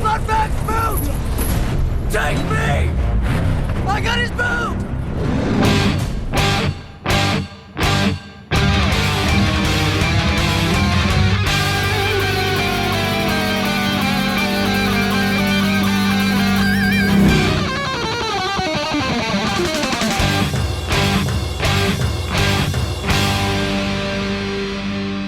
want back boot! Take me! I got his boot!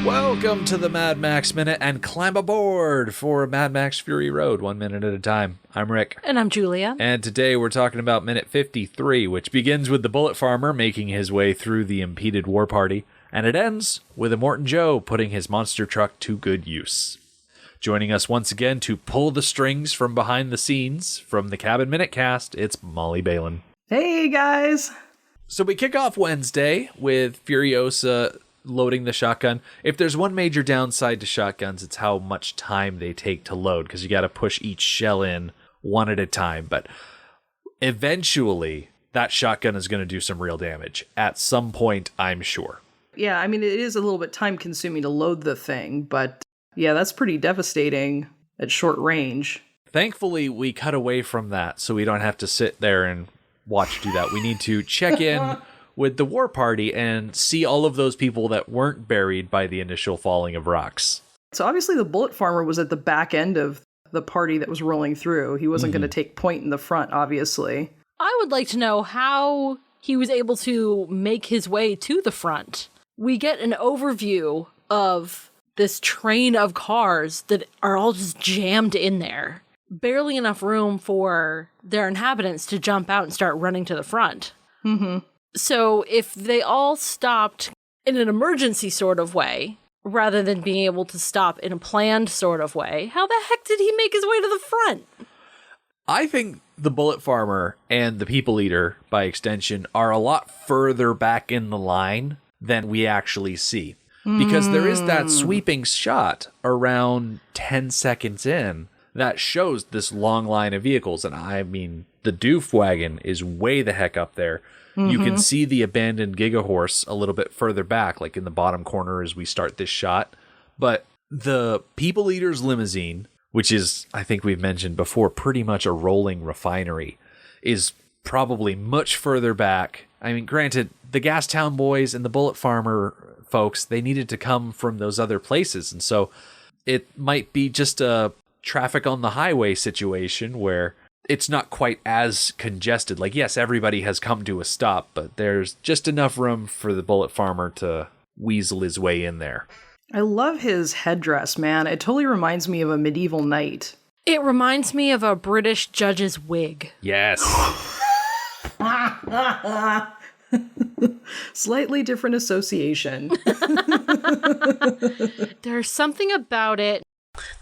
Welcome to the Mad Max Minute, and climb aboard for Mad Max Fury Road, 1 minute at a time. I'm Rick. And I'm Julia. And today we're talking about minute 53, which begins with the Bullet Farmer making his way through the impeded war party, and it ends with Immortan Joe putting his monster truck to good use. Joining us once again to pull the strings from behind the scenes from the Cabin Minute cast, it's Molly Bailen. Hey, guys. So we kick off Wednesday with Furiosa loading the shotgun. If there's one major downside to shotguns, it's how much time they take to load, because you got to push each shell in one at a time. But eventually, that shotgun is going to do some real damage at some point, I'm sure. Yeah, I mean, it is a little bit time consuming to load the thing, but yeah, that's pretty devastating at short range. Thankfully, we cut away from that, so we don't have to sit there and watch do that. We need to check in with the war party and see all of those people that weren't buried by the initial falling of rocks. So obviously the Bullet Farmer was at the back end of the party that was rolling through. He wasn't going to take point in the front, obviously. I would like to know how he was able to make his way to the front. We get an overview of this train of cars that are all just jammed in there. Barely enough room for their inhabitants to jump out and start running to the front. Mm-hmm. So if they all stopped in an emergency sort of way, rather than being able to stop in a planned sort of way, how the heck did he make his way to the front? I think the Bullet Farmer and the People Eater, by extension, are a lot further back in the line than we actually see. Because there is that sweeping shot around 10 seconds in that shows this long line of vehicles. And I mean, the doof wagon is way the heck up there. You can see the abandoned Gigahorse a little bit further back, like in the bottom corner as we start this shot. But the People Eater's limousine, which is, I think we've mentioned before, pretty much a rolling refinery, is probably much further back. I mean, granted, the Gastown boys and the Bullet Farmer folks, they needed to come from those other places. And so it might be just a traffic on the highway situation where it's not quite as congested. Like, yes, everybody has come to a stop, but there's just enough room for the Bullet Farmer to weasel his way in there. I love his headdress, man. It totally reminds me of a medieval knight. It reminds me of a British judge's wig. Yes. Slightly different association. There's something about it.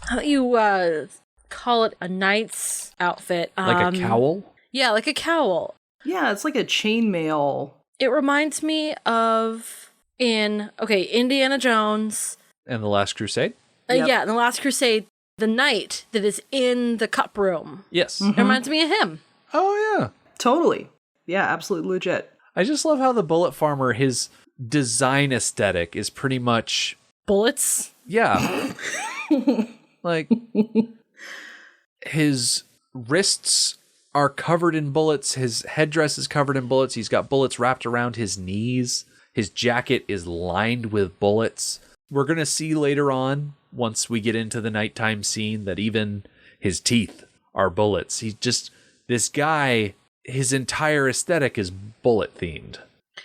How that you call it a knight's outfit. Like a cowl? Yeah, like a cowl. Yeah, it's like a chainmail. It reminds me of Indiana Jones. And The Last Crusade? Yep. Yeah, in The Last Crusade, the knight that is in the cup room. Yes. It reminds me of him. Oh, yeah. Totally. Yeah, absolutely legit. I just love how the Bullet Farmer, his design aesthetic is pretty much... Bullets? Yeah. Like... His wrists are covered in bullets. His headdress is covered in bullets. He's got bullets wrapped around his knees. His jacket is lined with bullets. We're going to see later on, once we get into the nighttime scene, that even his teeth are bullets. He's just, this guy, his entire aesthetic is bullet themed.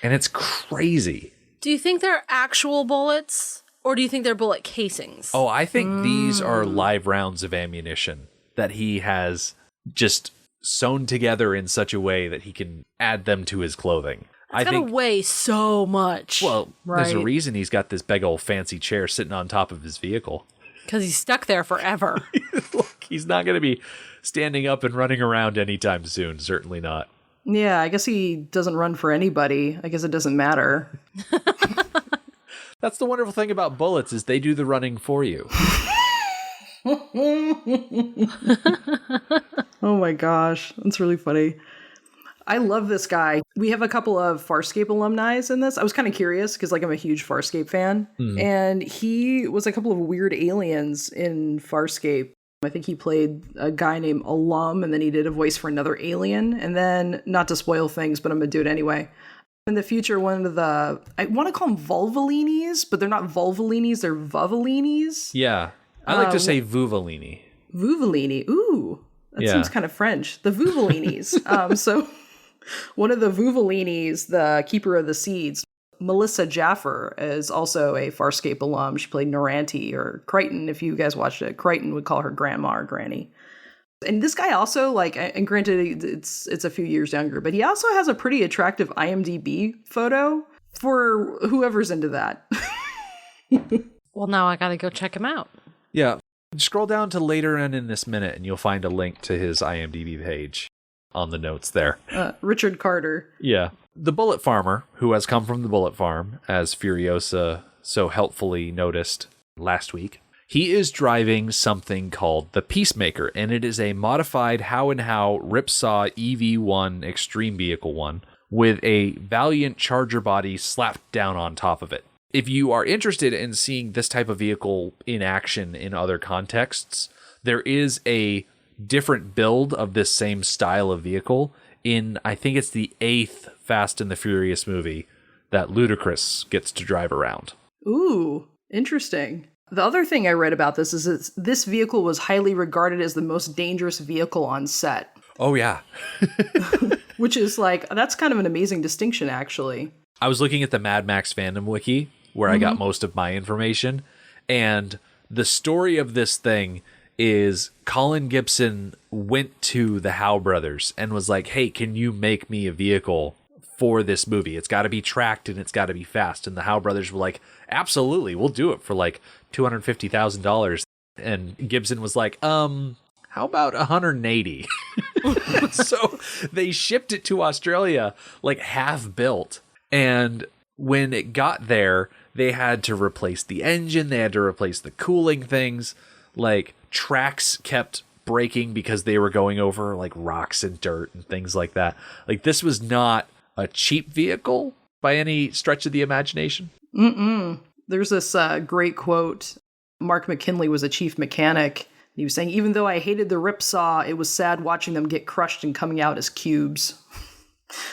And it's crazy. Do you think they're actual bullets? Or do you think they're bullet casings? Oh, I think these are live rounds of ammunition that he has just sewn together in such a way that he can add them to his clothing. It's gotta weigh so much. Well, there's a Right. reason he's got this big old fancy chair sitting on top of his vehicle. Because he's stuck there forever. Look, he's not going to be standing up and running around anytime soon. Certainly not. Yeah, I guess he doesn't run for anybody. I guess it doesn't matter. That's the wonderful thing about bullets is they do the running for you. Oh my gosh, that's really funny. I love this guy. We have a couple of Farscape alumni in this. I was kind of curious because, like, I'm a huge Farscape fan. And he was a couple of weird aliens in Farscape. I think he played a guy named Alum, and then he did a voice for another alien. And then, not to spoil things, but I'm going to do it anyway. In the future, one of the, I want to call them Vulvalinis, but they're not Vulvalinis, they're Vuvalinis. Yeah. I like to say Vuvalini. Vuvalini. Ooh, that seems kind of French. The Vuvalinis. So one of the Vuvalinis, the Keeper of the Seeds, Melissa Jaffer, is also a Farscape alum. She played Noranti, or Crichton, if you guys watched it. Crichton would call her grandma or granny. And this guy also, like, and granted, it's a few years younger, but he also has a pretty attractive IMDb photo for whoever's into that. Well, now I gotta go check him out. Yeah. Scroll down to later in this minute, and you'll find a link to his IMDb page on the notes there. Richard Carter. Yeah. The Bullet Farmer, who has come from the Bullet Farm, as Furiosa so helpfully noticed last week, he is driving something called the Peacemaker, and it is a modified How and How Ripsaw EV1 Extreme Vehicle 1 with a Valiant Charger body slapped down on top of it. If you are interested in seeing this type of vehicle in action in other contexts, there is a different build of this same style of vehicle in, I think it's the 8th Fast and the Furious movie that Ludacris gets to drive around. Ooh, interesting. The other thing I read about this is that this vehicle was highly regarded as the most dangerous vehicle on set. Oh, yeah. Which is like, that's kind of an amazing distinction, actually. I was looking at the Mad Max fandom wiki, where I got most of my information, and the story of this thing is Colin Gibson went to the Howe brothers and was like, hey, can you make me a vehicle for this movie? It's got to be tracked and it's got to be fast. And the Howe brothers were like, absolutely, we'll do it for like $250,000. And Gibson was like, how about 180? So they shipped it to Australia like half built. And when it got there, they had to replace the engine. They had to replace the cooling things. Like, tracks kept breaking because they were going over like rocks and dirt and things like that. Like, this was not a cheap vehicle by any stretch of the imagination. There's this great quote. Mark McKinley was a chief mechanic. He was saying, even though I hated the Ripsaw, it was sad watching them get crushed and coming out as cubes.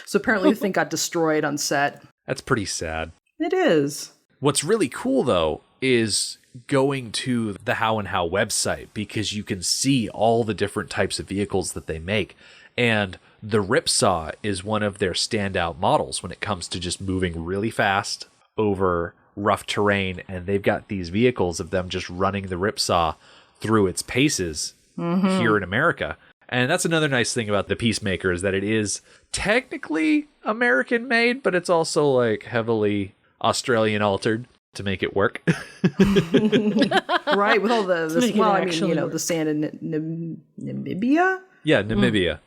So apparently the thing got destroyed on set. That's pretty sad. It is. What's really cool, though, is going to the How and How website, because you can see all the different types of vehicles that they make. And the Ripsaw is one of their standout models when it comes to just moving really fast over rough terrain. And they've got these vehicles of them just running the Ripsaw through its paces here in America. And that's another nice thing about the Peacemaker, is that it is technically American made, but it's also like heavily Australian altered to make it work. Right, with all the sand in Namibia? Yeah, Namibia.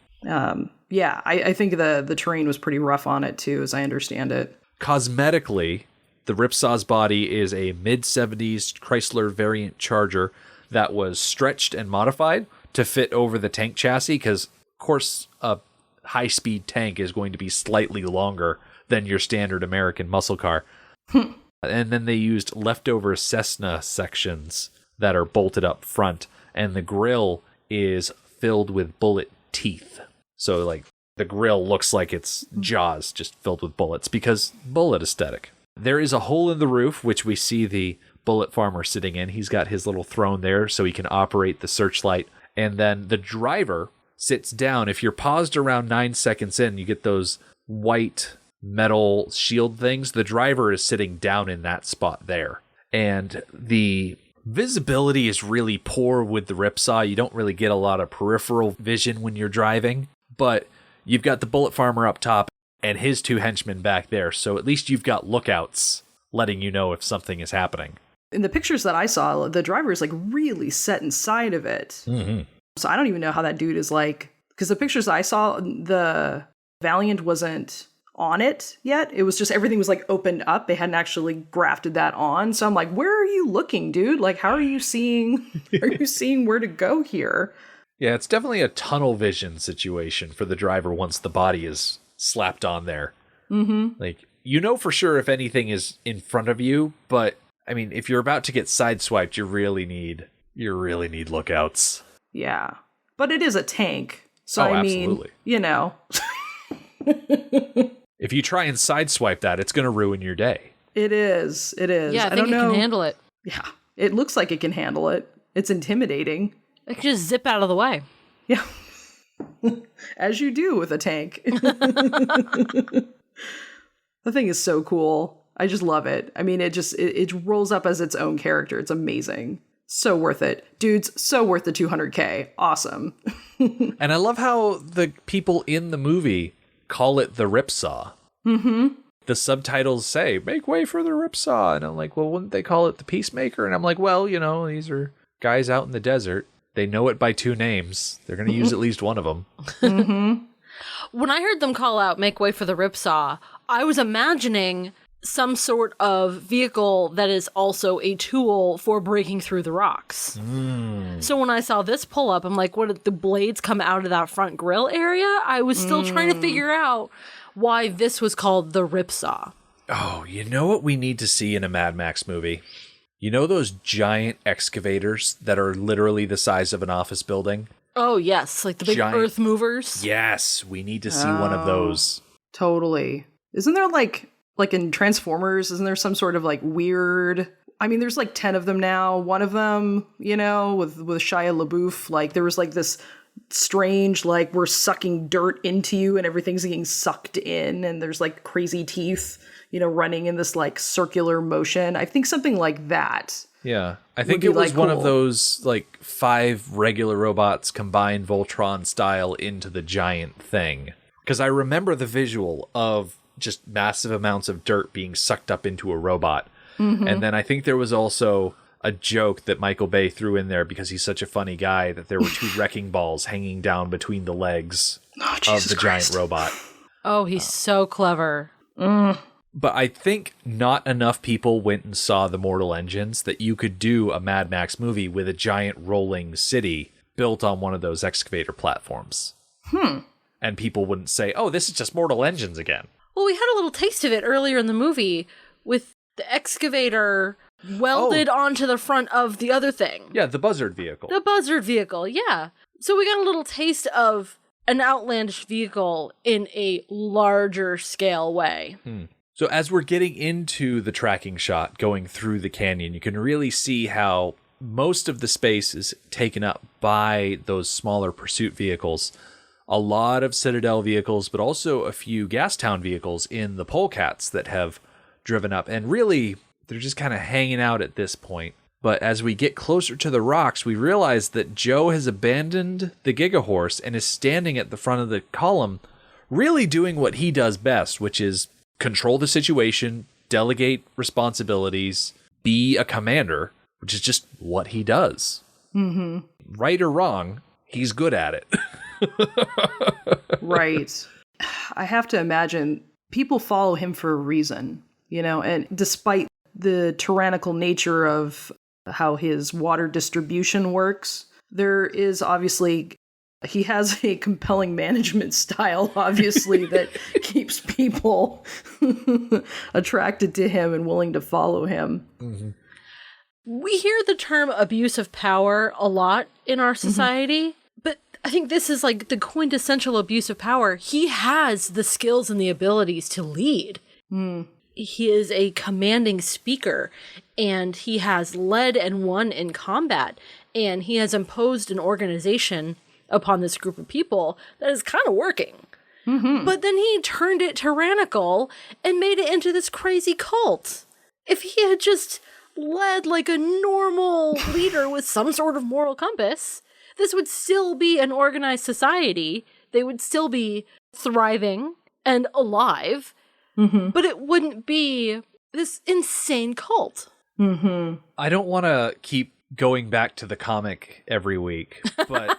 Yeah, I think the terrain was pretty rough on it too, as I understand it. Cosmetically, the Ripsaw's body is a mid-70s Chrysler variant Charger that was stretched and modified to fit over the tank chassis, because, of course, a high-speed tank is going to be slightly longer than your standard American muscle car. And then they used leftover Cessna sections that are bolted up front, and the grill is filled with bullet teeth. So, like, the grill looks like it's jaws just filled with bullets, because bullet aesthetic. There is a hole in the roof, which we see the Bullet Farmer sitting in. He's got his little throne there so he can operate the searchlight. And then the driver sits down. If you're paused around 9 seconds in, you get those white metal shield things. The driver is sitting down in that spot there. And the visibility is really poor with the Ripsaw. You don't really get a lot of peripheral vision when you're driving. But you've got the Bullet Farmer up top and his two henchmen back there. So at least you've got lookouts letting you know if something is happening. In the pictures that I saw, the driver is like really set inside of it. So I don't even know how that dude is like, because the pictures I saw, the Valiant wasn't on it yet. It was just, everything was like opened up. They hadn't actually grafted that on. So I'm like, where are you looking, dude? Like, how are you seeing where to go here? Yeah, it's definitely a tunnel vision situation for the driver once the body is slapped on there. Like, you know for sure if anything is in front of you, but I mean, if you're about to get sideswiped, you really need lookouts. Yeah. But it is a tank. So, Oh, I mean, absolutely. you know. If you try and sideswipe that, it's going to ruin your day. It is. It is. Yeah, I think don't it know. can handle it. Yeah. It looks like it can handle it. It's intimidating. It can just zip out of the way. Yeah. As you do with a tank. The thing is so cool. I just love it. I mean, it rolls up as its own character. It's amazing. So worth it. Dudes, so worth the 200K. Awesome. And I love how the people in the movie call it the Ripsaw. Mm-hmm. The subtitles say, make way for the Ripsaw. And I'm like, well, wouldn't they call it the Peacemaker? And I'm like, well, you know, these are guys out in the desert. They know it by two names. They're going to use at least one of them. Mm-hmm. When I heard them call out "Make way for the Ripsaw," I was imagining some sort of vehicle that is also a tool for breaking through the rocks. So when I saw this pull up, I'm like, what did the blades come out of that front grill area? I was still trying to figure out why this was called the Ripsaw. Oh, you know what we need to see in a Mad Max movie? You know those giant excavators that are literally the size of an office building? Oh, yes. Like the big Giant earth movers. Yes, we need to see one of those. Totally. Isn't there like in Transformers, isn't there some sort of like weird... I mean, there's like 10 of them now. One of them, you know, with Shia LaBeouf, like there was like this strange, like we're sucking dirt into you and everything's getting sucked in and there's like crazy teeth, you know, running in this like circular motion. I think something like that. Yeah, I think be, it was like, one cool. of those like 5 regular robots combined Voltron style into the giant thing. Because I remember the visual of just massive amounts of dirt being sucked up into a robot. Mm-hmm. And then I think there was also a joke that Michael Bay threw in there because he's such a funny guy that there were 2 wrecking balls hanging down between the legs of the giant robot. Oh, he's so clever. But I think not enough people went and saw the Mortal Engines that you could do a Mad Max movie with a giant rolling city built on one of those excavator platforms. And people wouldn't say, oh, this is just Mortal Engines again. Well, we had a little taste of it earlier in the movie with the excavator welded onto the front of the other thing. Yeah, the Buzzard vehicle. The Buzzard vehicle, yeah. So we got a little taste of an outlandish vehicle in a larger scale way. So as we're getting into the tracking shot going through the canyon, you can really see how most of the space is taken up by those smaller pursuit vehicles. A lot of Citadel vehicles, but also a few Gastown vehicles in the Polecats that have driven up. And really, they're just kind of hanging out at this point. But as we get closer to the rocks, we realize that Joe has abandoned the Gigahorse and is standing at the front of the column, really doing what he does best, which is control the situation, delegate responsibilities, be a commander, which is just what he does. Mm-hmm. Right or wrong, he's good at it. Right. I have to imagine people follow him for a reason, you know, and despite the tyrannical nature of how his water distribution works, there is obviously... He has a compelling management style, obviously, that keeps people attracted to him and willing to follow him. Mm-hmm. We hear the term abuse of power a lot in our society, but I think this is like the quintessential abuse of power. He has the skills and the abilities to lead. He is a commanding speaker, and he has led and won in combat, and he has imposed an organization upon this group of people that is kind of working. But then he turned it tyrannical and made it into this crazy cult. If he had just led like a normal leader with some sort of moral compass, this would still be an organized society. They would still be thriving and alive, but it wouldn't be this insane cult. I don't want to keep going back to the comic every week, but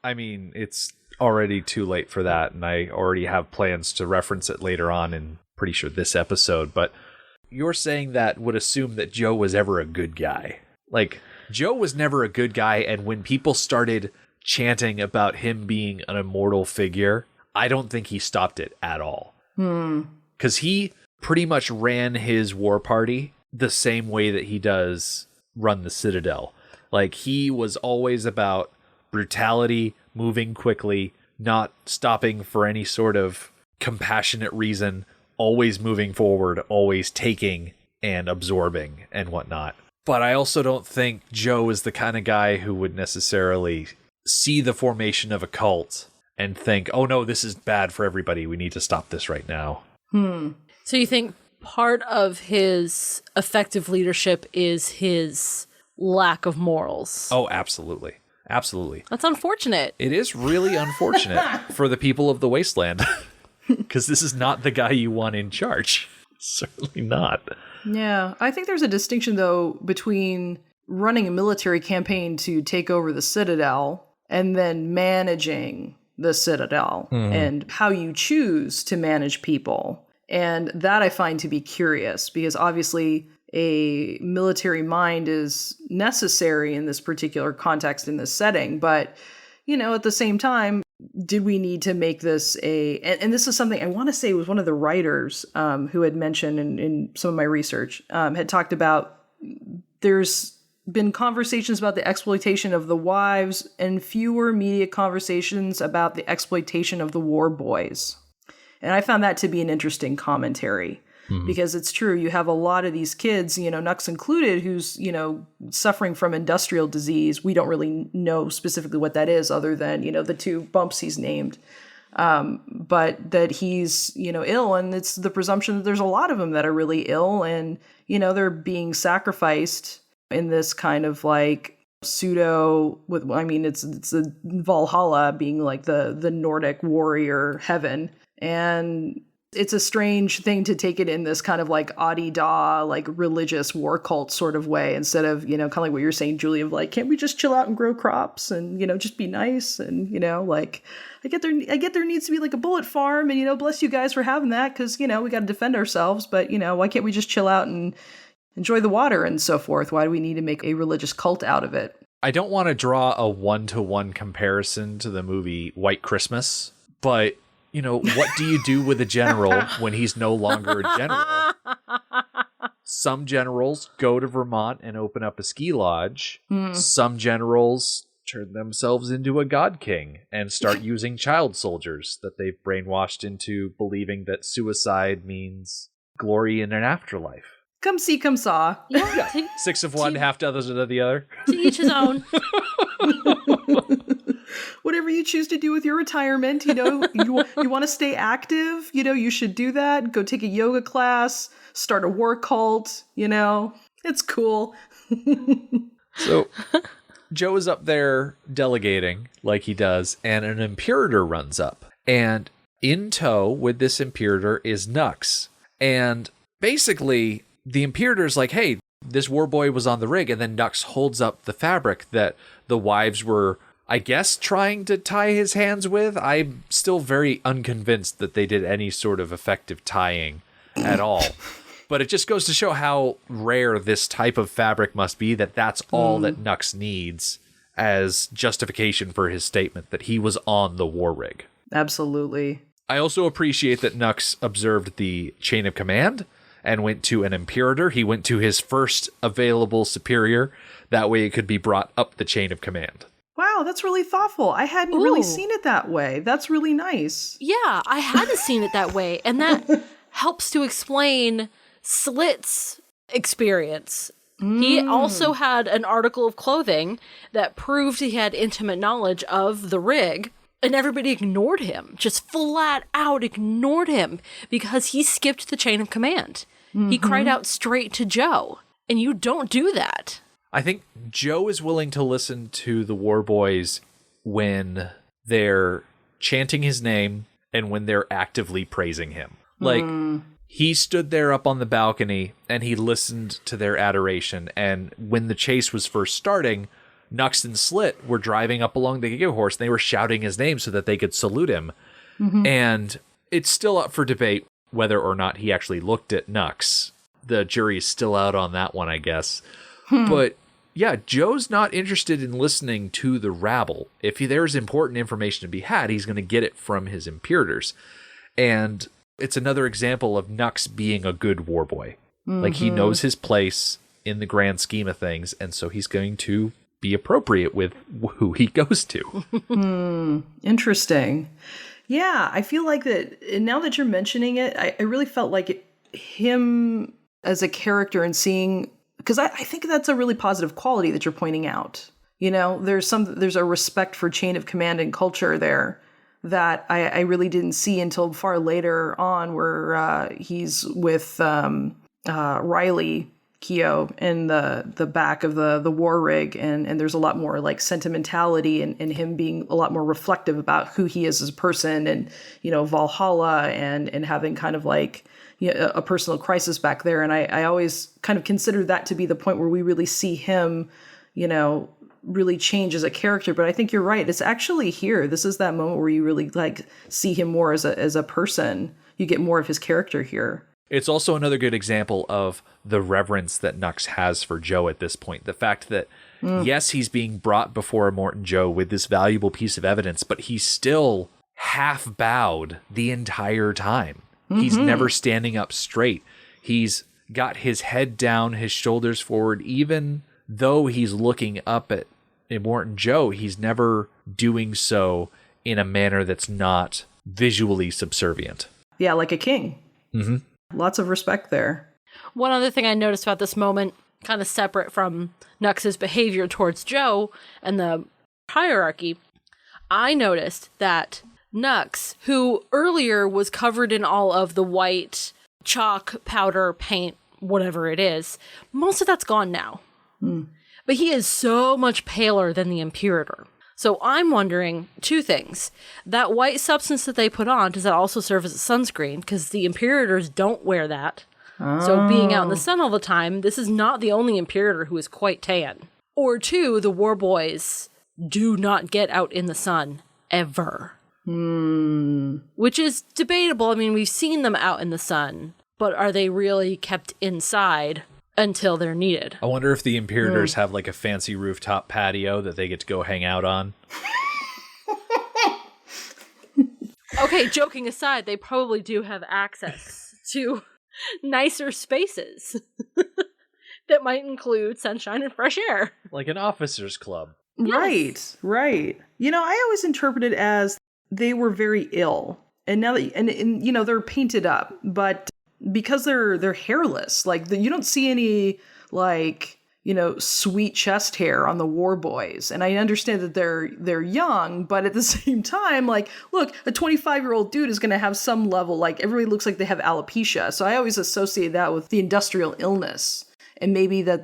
I mean, it's already too late for that, and I already have plans to reference it later on in, pretty sure, this episode. But you're saying that would assume that Joe was ever a good guy. Like, Joe was never a good guy, and when people started chanting about him being an immortal figure, I don't think he stopped it at all. Because he pretty much ran his war party the same way that he does run the Citadel. Like, he was always about brutality, moving quickly, not stopping for any sort of compassionate reason, always moving forward, always taking and absorbing and whatnot. But I also don't think Joe is the kind of guy who would necessarily see the formation of a cult and think, oh no, this is bad for everybody. We need to stop this right now. So you think part of his effective leadership is his lack of morals? Oh, absolutely. Absolutely. That's unfortunate. It is really unfortunate for the people of the wasteland, because this is not the guy you want in charge. Certainly not. Yeah, I think there's a distinction, though, between running a military campaign to take over the Citadel and then managing the Citadel and how you choose to manage people. And that I find to be curious, because obviously a military mind is necessary in this particular context, in this setting. But, you know, at the same time, did we need to make this and this is something I want to say it was one of the writers who had mentioned in some of my research, had talked about there's been conversations about the exploitation of the wives and fewer media conversations about the exploitation of the war boys. And I found that to be an interesting commentary. Because it's true, you have a lot of these kids, you know, Nux included, who's, you know, suffering from industrial disease. We don't really know specifically what that is other than, you know, the 2 bumps he's named. But that he's, you know, ill, and it's the presumption that there's a lot of them that are really ill, and, you know, they're being sacrificed in this kind of like pseudo, it's the Valhalla being like the Nordic warrior heaven. And it's a strange thing to take it in this kind of like Adi-da, like religious war cult sort of way, instead of, you know, kind of like what you're saying, Julie, of like, can't we just chill out and grow crops and, you know, just be nice? And, you know, like, I get there needs to be like a bullet farm, and, you know, bless you guys for having that, because, you know, we got to defend ourselves, but, you know, why can't we just chill out and enjoy the water and so forth? Why do we need to make a religious cult out of it? I don't want to draw a one-to-one comparison to the movie White Christmas, but you know, what do you do with a general when he's no longer a general? Some generals go to Vermont and open up a ski lodge. Some generals turn themselves into a god king and start using child soldiers that they've brainwashed into believing that suicide means glory in an afterlife. Come see, come saw. Yeah. 6 of one, half dozen of the other. To each his own. Whatever you choose to do with your retirement, you know, you want to stay active, you know, you should do that. Go take a yoga class, start a war cult, you know, it's cool. So Joe is up there delegating like he does, and an Imperator runs up. And in tow with this Imperator is Nux. And basically, the Imperator's like, hey, this war boy was on the rig, and then Nux holds up the fabric that the wives were, I guess, trying to tie his hands with. I'm still very unconvinced that they did any sort of effective tying at all. But it just goes to show how rare this type of fabric must be, that that's all that Nux needs as justification for his statement that he was on the war rig. Absolutely. I also appreciate that Nux observed the chain of command and went to an Imperator. He went to his first available superior. That way it could be brought up the chain of command. Wow, that's really thoughtful. I hadn't really seen it that way. That's really nice. Yeah, I hadn't seen it that way. And that helps to explain Slit's experience. He also had an article of clothing that proved he had intimate knowledge of the rig, and everybody ignored him, just flat out ignored him, because he skipped the chain of command. He cried out straight to Joe, and you don't do that. I think Joe is willing to listen to the war boys when they're chanting his name and when they're actively praising him. Like, he stood there up on the balcony and he listened to their adoration. And when the chase was first starting, Nux and Slit were driving up along the Giga Horse and they were shouting his name so that they could salute him. And it's still up for debate whether or not he actually looked at Nux. The jury is still out on that one, I guess. But yeah, Joe's not interested in listening to the rabble. If there's important information to be had, he's going to get it from his Imperators. And it's another example of Nux being a good war boy. Like, he knows his place in the grand scheme of things, and so he's going to be appropriate with who he goes to. Interesting. Yeah, I feel like that now that you're mentioning it, I really felt like him as a character and seeing, because I think that's a really positive quality that you're pointing out. There's a respect for chain of command and culture there that I really didn't see until far later on, where he's with Riley Keough in the back of the war rig, and there's a lot more like sentimentality and him being a lot more reflective about who he is as a person, and Valhalla and having kind of like a personal crisis back there. And I always kind of considered that to be the point where we really see him, really change as a character. But I think you're right. It's actually here. This is that moment where you really like see him more as a person. You get more of his character here. It's also another good example of the reverence that Nux has for Joe at this point. The fact that, yes, he's being brought before Immortan Joe with this valuable piece of evidence, but he's still half bowed the entire time. He's never standing up straight. He's got his head down, his shoulders forward. Even though he's looking up at Immortan Joe, he's never doing so in a manner that's not visually subservient. Yeah, like a king. Mm-hmm. Lots of respect there. One other thing I noticed about this moment, kind of separate from Nux's behavior towards Joe and the hierarchy, I noticed that Nux, who earlier was covered in all of the white chalk, powder, paint, whatever it is, most of that's gone now. But he is so much paler than the Imperator. So I'm wondering two things. That white substance that they put on, does that also serve as a sunscreen? Because the Imperators don't wear that. So being out in the sun all the time, this is not the only Imperator who is quite tan. Or two, the war boys do not get out in the sun ever. Which is debatable. I mean, we've seen them out in the sun, but are they really kept inside until they're needed? I wonder if the Imperators have like a fancy rooftop patio that they get to go hang out on. Okay, joking aside, they probably do have access to nicer spaces that might include sunshine and fresh air. Like an officers club. Yes. Right. I always interpret it as they were very ill. And now that, and they're painted up, but because they're hairless, like you don't see any like, sweet chest hair on the war boys. And I understand that they're young, but at the same time, like, look, a 25-year-old dude is going to have some level, like everybody looks like they have alopecia. So I always associate that with the industrial illness. And maybe that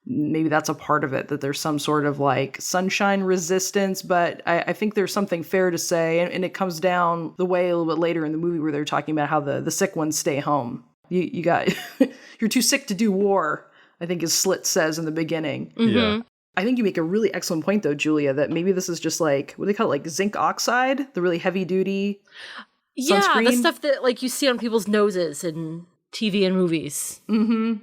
maybe that's a part of it, that there's some sort of like sunshine resistance. But I think there's something fair to say. And it comes down the way a little bit later in the movie where they're talking about how the sick ones stay home. You got, you're too sick to do war, I think as Slit says in the beginning. Yeah. I think you make a really excellent point though, Julia, that maybe this is just like, what do they call it? Like zinc oxide, the really heavy duty sunscreen. The stuff that like you see on people's noses in TV and movies.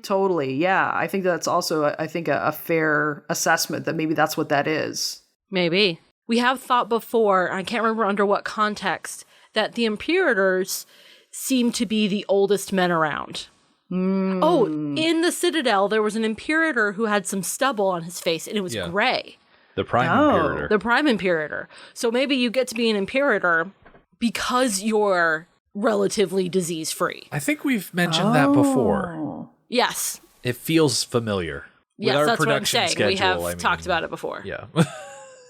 Totally. Yeah. I think that's also, a fair assessment that maybe that's what that is. Maybe. We have thought before, I can't remember under what context, that the Imperators seem to be the oldest men around. Oh, in the Citadel, there was an Imperator who had some stubble on his face, and it was gray. The Prime Imperator. The Prime Imperator. So maybe you get to be an Imperator because you're relatively disease-free. I think we've mentioned that before. Yes. It feels familiar. Yes, with our that's what I'm production saying. schedule, We have talked about it before. Yeah.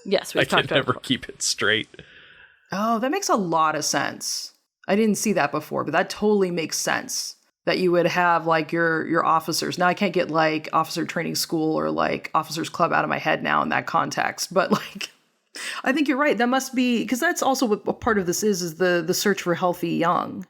Yes, we've I talked can about it never before. keep it straight. Oh, that makes a lot of sense. I didn't see that before, but that totally makes sense. That you would have like your officers. Now I can't get like officer training school or like officers club out of my head now in that context. But like, I think you're right. That must be, because that's also what part of this is the search for healthy young,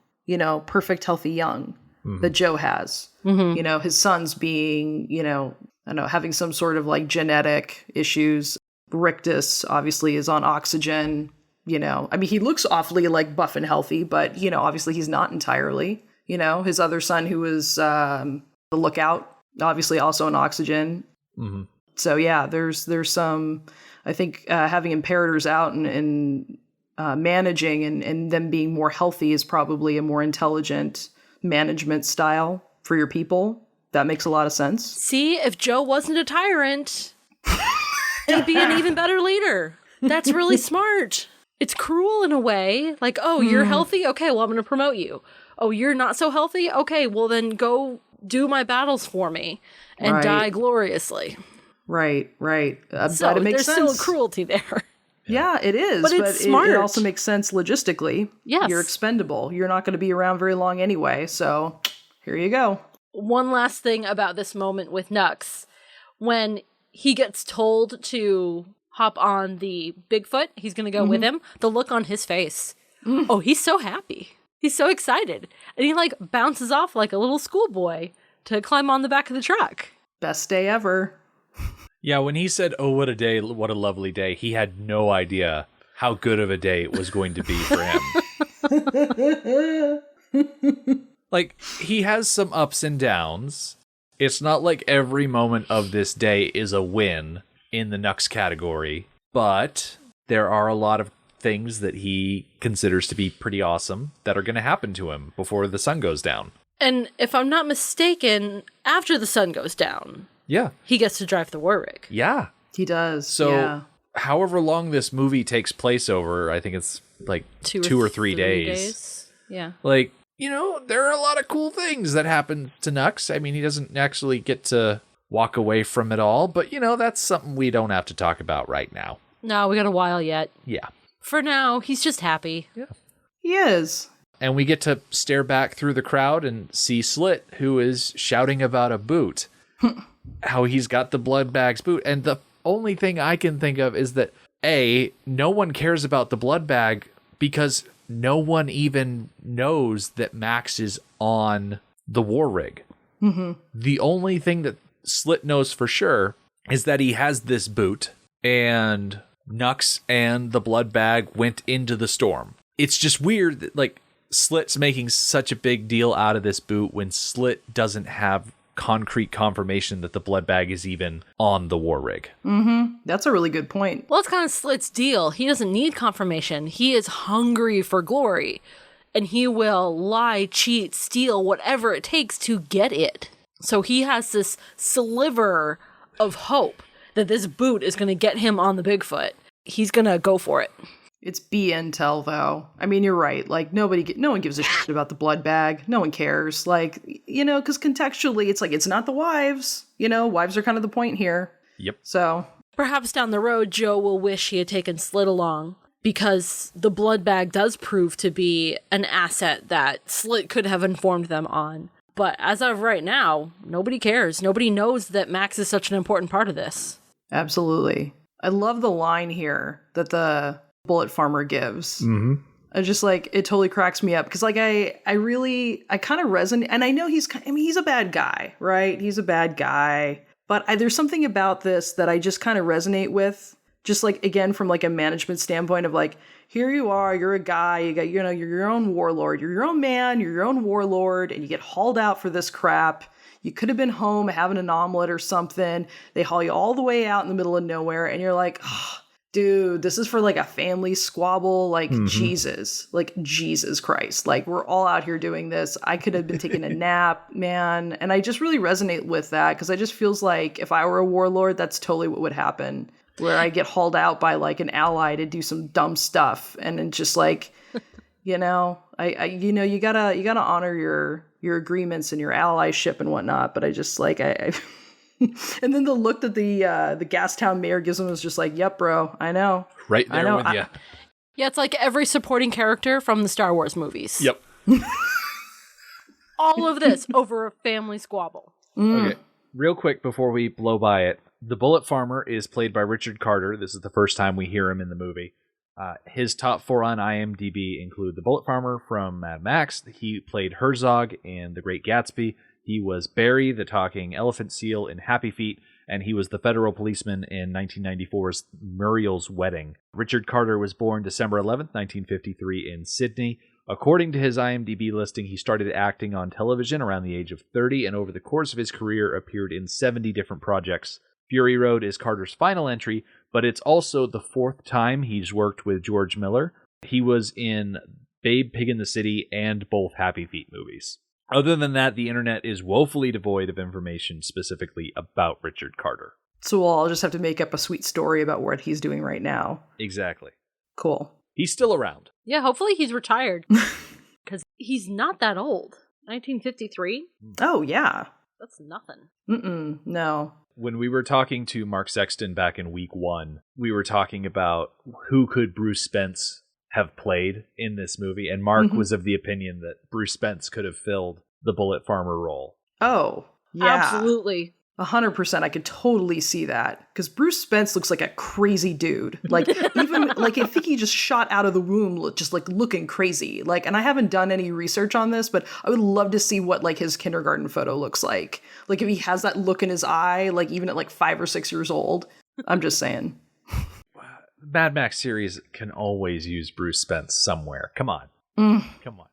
perfect healthy young that Joe has. His sons being, I don't know, having some sort of like genetic issues. Rictus obviously is on oxygen, I mean, he looks awfully like buff and healthy, but, obviously he's not entirely. His other son who was the lookout, obviously also on oxygen. So yeah, there's some, I think having Imperators out and managing and them being more healthy is probably a more intelligent management style for your people. That makes a lot of sense. See, if Joe wasn't a tyrant, and be an even better leader. That's really smart. It's cruel in a way. Like, oh, you're healthy? Okay, well, I'm going to promote you. Oh, you're not so healthy? Okay, well, then go do my battles for me and die gloriously. Right. So but it makes there's sense. still cruelty there. Yeah, it is. But it's smart. It also makes sense logistically. Yes. You're expendable. You're not going to be around very long anyway. So here you go. One last thing about this moment with Nux. When he gets told to hop on the Bigfoot, he's going to go with him, the look on his face. Oh, he's so happy. He's so excited. And he like bounces off like a little schoolboy to climb on the back of the truck. Best day ever. Yeah, when he said, "Oh, what a day, what a lovely day," he had no idea how good of a day it was going to be for him. Like, he has some ups and downs. It's not like every moment of this day is a win in the Nux category, but there are a lot of things that he considers to be pretty awesome that are going to happen to him before the sun goes down. And if I'm not mistaken, after the sun goes down, Yeah. he gets to drive the war rig. Yeah. He does. So, yeah. however long this movie takes place over, I think it's like two or three days. Yeah. Like, there are a lot of cool things that happen to Nux. I mean, he doesn't actually get to walk away from it all, but, that's something we don't have to talk about right now. No, we got a while yet. Yeah. For now, he's just happy. Yeah. He is. And we get to stare back through the crowd and see Slit, who is shouting about a boot. How he's got the blood bag's boot. And the only thing I can think of is that, A, no one cares about the blood bag because no one even knows that Max is on the war rig. Mm-hmm. The only thing that Slit knows for sure is that he has this boot, and Nux and the blood bag went into the storm. It's just weird that, like, Slit's making such a big deal out of this boot when Slit doesn't have concrete confirmation that the blood bag is even on the war rig. Mm-hmm. That's a really good point. Well, it's kind of Slit's deal. He doesn't need confirmation. He is hungry for glory, and he will lie, cheat, steal, whatever it takes to get it. So he has this sliver of hope that this boot is going to get him on the Bigfoot. He's going to go for it. It's B intel, though. I mean, you're right. Like, no one gives a shit about the blood bag. No one cares. Like, because contextually, it's like, it's not the wives. Wives are kind of the point here. Yep. So perhaps down the road, Joe will wish he had taken Slit along, because the blood bag does prove to be an asset that Slit could have informed them on. But as of right now, nobody cares. Nobody knows that Max is such an important part of this. Absolutely. I love the line here that the bullet farmer gives. Mm-hmm. I just like, it totally cracks me up because like I kind of resonate, and I know he's a bad guy, right? He's a bad guy, but there's something about this that I just kind of resonate with. Just like, again, from like a management standpoint of like, here you are, you're a guy, you got, you're your own warlord, you're your own man, you're your own warlord, and you get hauled out for this crap. You could have been home having an omelet or something. They haul you all the way out in the middle of nowhere, and you're like, oh, dude, this is for like a family squabble. Like, Jesus Christ. Like, we're all out here doing this. I could have been taking a nap, man. And I just really resonate with that because I just feels like if I were a warlord, that's totally what would happen. Where I get hauled out by like an ally to do some dumb stuff, and then just like, you gotta honor your agreements and your allyship and whatnot. But I just like I and then the look that the Gastown mayor gives him is just like, yep, bro, I know, right there with you. Yeah, it's like every supporting character from the Star Wars movies. Yep. All of this over a family squabble. Okay, real quick before we blow by it. The Bullet Farmer is played by Richard Carter. This is the first time we hear him in the movie. His top 4 on IMDb include The Bullet Farmer from Mad Max. He played Herzog in The Great Gatsby. He was Barry, the talking elephant seal in Happy Feet, and he was the federal policeman in 1994's Muriel's Wedding. Richard Carter was born December 11th, 1953 in Sydney. According to his IMDb listing, he started acting on television around the age of 30, and over the course of his career appeared in 70 different projects. Fury Road is Carter's final entry, but it's also the 4th time he's worked with George Miller. He was in Babe, Pig in the City, and both Happy Feet movies. Other than that, the internet is woefully devoid of information specifically about Richard Carter. So I'll just have to make up a sweet story about what he's doing right now. Exactly. Cool. He's still around. Yeah, hopefully he's retired. Because he's not that old. 1953? Oh, yeah. That's nothing. No. When we were talking to Mark Sexton back in week 1, we were talking about who could Bruce Spence have played in this movie, and Mark was of the opinion that Bruce Spence could have filled the Bullet Farmer role. Oh, yeah. Absolutely. 100%. I could totally see that. Because Bruce Spence looks like a crazy dude. Like, even, like, I think he just shot out of the womb, just, like, looking crazy. Like, and I haven't done any research on this, but I would love to see what, like, his kindergarten photo looks like. Like, if he has that look in his eye, like, even at, like, 5 or 6 years old. I'm just saying. Mad Max series can always use Bruce Spence somewhere. Come on. Come on.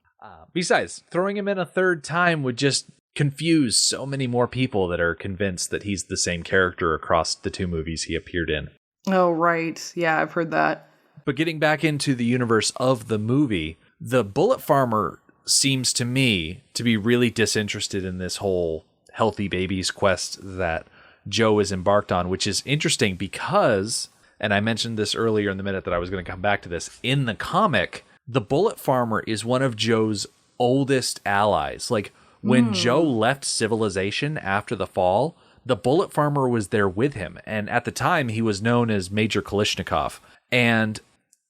Besides, throwing him in a third time would just confuse so many more people that are convinced that he's the same character across the 2 movies he appeared in. Oh, right. Yeah, I've heard that. But getting back into the universe of the movie, the Bullet Farmer seems to me to be really disinterested in this whole healthy babies quest that Joe is embarked on, which is interesting because, and I mentioned this earlier in the minute that I was going to come back to this, in the comic, the Bullet Farmer is one of Joe's oldest allies. Like, when Joe left civilization after the fall, the Bullet Farmer was there with him. And at the time, he was known as Major Kalishnikov. And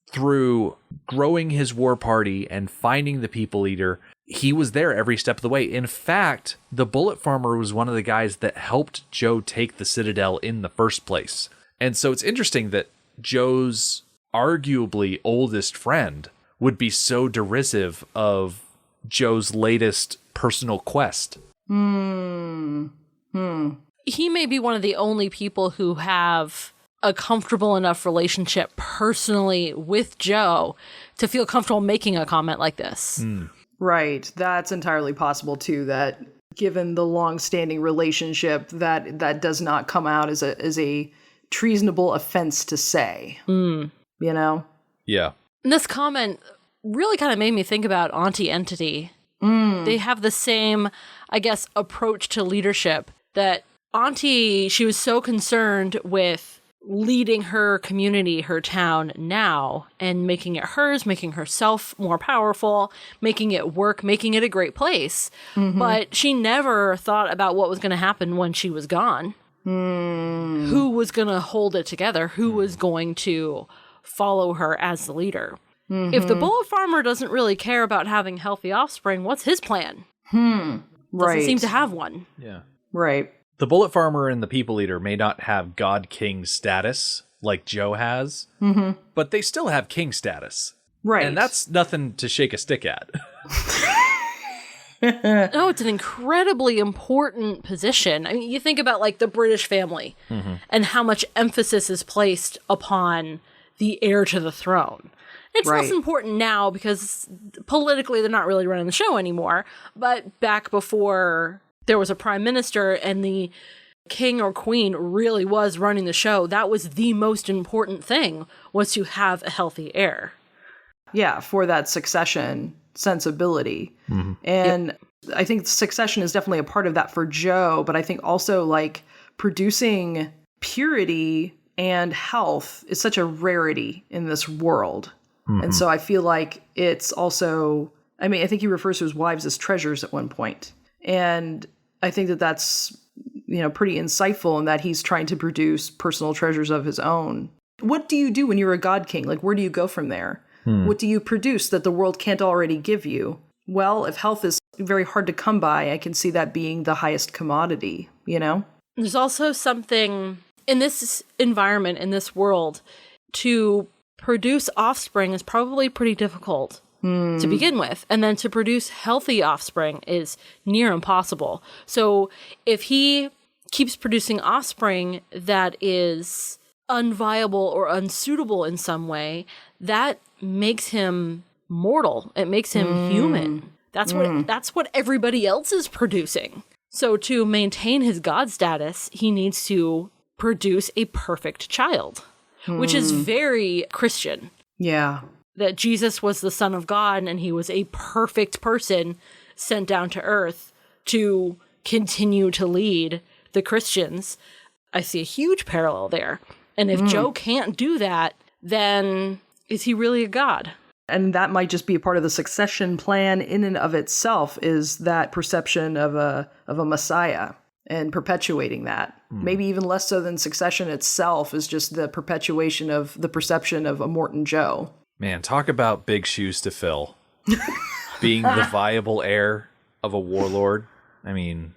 through growing his war party and finding the People Eater, he was there every step of the way. In fact, the Bullet Farmer was one of the guys that helped Joe take the Citadel in the first place. And so it's interesting that Joe's arguably oldest friend would be so derisive of Joe's latest personal quest. He may be one of the only people who have a comfortable enough relationship personally with Joe to feel comfortable making a comment like this. Right. That's entirely possible, too, that given the long-standing relationship, that does not come out as a treasonable offense to say. You know? Yeah. And this comment really kind of made me think about Auntie Entity. They have the same, I guess, approach to leadership that Auntie, she was so concerned with leading her community, her town now, and making it hers, making herself more powerful, making it work, making it a great place. But she never thought about what was going to happen when she was gone. Who was going to hold it together? Who was going to follow her as the leader? If the Bullet Farmer doesn't really care about having healthy offspring, what's his plan? Right. Doesn't seem to have one. Yeah. Right. The Bullet Farmer and the People Eater may not have God King status like Joe has, but they still have king status. Right. And that's nothing to shake a stick at. No, it's an incredibly important position. I mean, you think about like the British family and how much emphasis is placed upon the heir to the throne. It's less important now because politically they're not really running the show anymore. But back before there was a prime minister and the king or queen really was running the show, that was the most important thing, was to have a healthy heir. Yeah, for that succession sensibility. And I think succession is definitely a part of that for Joe, but I think also like producing purity and health is such a rarity in this world. And so I feel like it's also, I mean, I think he refers to his wives as treasures at one point. And I think that that's, you know, pretty insightful in that he's trying to produce personal treasures of his own. What do you do when you're a god king? Like, where do you go from there? What do you produce that the world can't already give you? Well, if health is very hard to come by, I can see that being the highest commodity, you know? There's also something in this environment, in this world, to produce offspring is probably pretty difficult to begin with. And then to produce healthy offspring is near impossible. So if he keeps producing offspring that is unviable or unsuitable in some way, that makes him mortal. It makes him human. That's what everybody else is producing. So to maintain his god status, he needs to produce a perfect child, which is very Christian. Yeah. That Jesus was the Son of God and he was a perfect person sent down to earth to continue to lead the Christians. I see a huge parallel there. And if Joe can't do that, then is he really a god? And that might just be a part of the succession plan in and of itself, is that perception of a messiah and perpetuating that. Maybe even less so than succession itself is just the perpetuation of the perception of Immortan Joe. Man, talk about big shoes to fill. Being the viable heir of a warlord. I mean,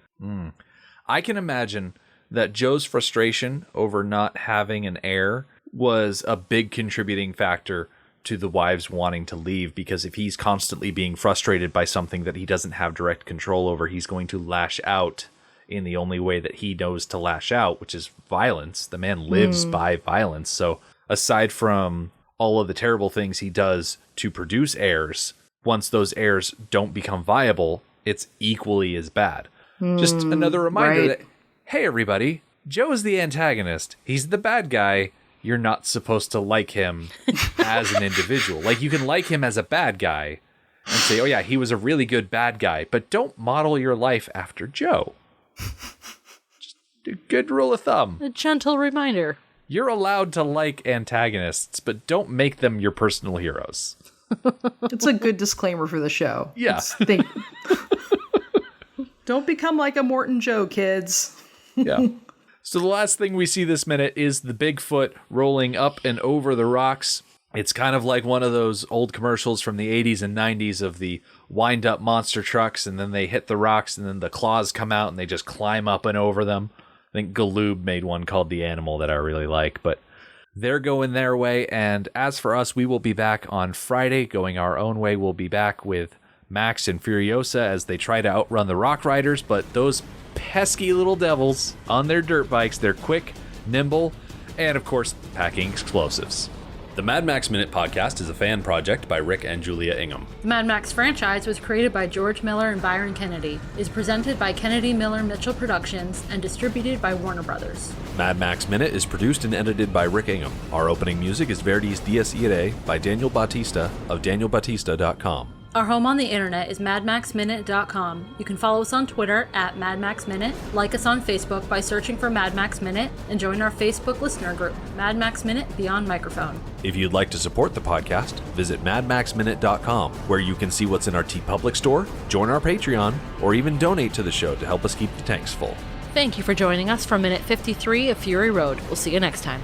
I can imagine that Joe's frustration over not having an heir was a big contributing factor to the wives wanting to leave, because if he's constantly being frustrated by something that he doesn't have direct control over, he's going to lash out in the only way that he knows to lash out, which is violence. The man lives by violence. So aside from all of the terrible things he does to produce heirs, once those heirs don't become viable, it's equally as bad. Just another reminder that, hey, everybody, Joe is the antagonist. He's the bad guy. You're not supposed to like him as an individual. Like, you can like him as a bad guy and say, oh yeah, he was a really good bad guy, but don't model your life after Joe. Just a good rule of thumb. A gentle reminder. You're allowed to like antagonists, but don't make them your personal heroes. It's a good disclaimer for the show. Yeah. Don't become like Immortan Joe, kids. Yeah. So the last thing we see this minute is the Bigfoot rolling up and over the rocks. It's kind of like one of those old commercials from the 80s and 90s of the wind-up monster trucks, and then they hit the rocks, and then the claws come out, and they just climb up and over them. I think Galoob made one called The Animal that I really like, but they're going their way, and as for us, we will be back on Friday, going our own way. We'll be back with Max and Furiosa as they try to outrun the Rock Riders, but those pesky little devils on their dirt bikes, they're quick, nimble, and of course, packing explosives. The Mad Max Minute podcast is a fan project by Rick and Julia Ingham. The Mad Max franchise was created by George Miller and Byron Kennedy, is presented by Kennedy Miller Mitchell Productions, and distributed by Warner Brothers. Mad Max Minute is produced and edited by Rick Ingham. Our opening music is Verdi's Dies Irae by Daniel Bautista of danielbautista.com. Our home on the internet is madmaxminute.com. You can follow us on Twitter at madmaxminute, like us on Facebook by searching for Mad Max Minute, and join our Facebook listener group, Mad Max Minute Beyond Microphone. If you'd like to support the podcast, visit madmaxminute.com, where you can see what's in our TeePublic store, join our Patreon, or even donate to the show to help us keep the tanks full. Thank you for joining us for minute 53 of Fury Road. We'll see you next time.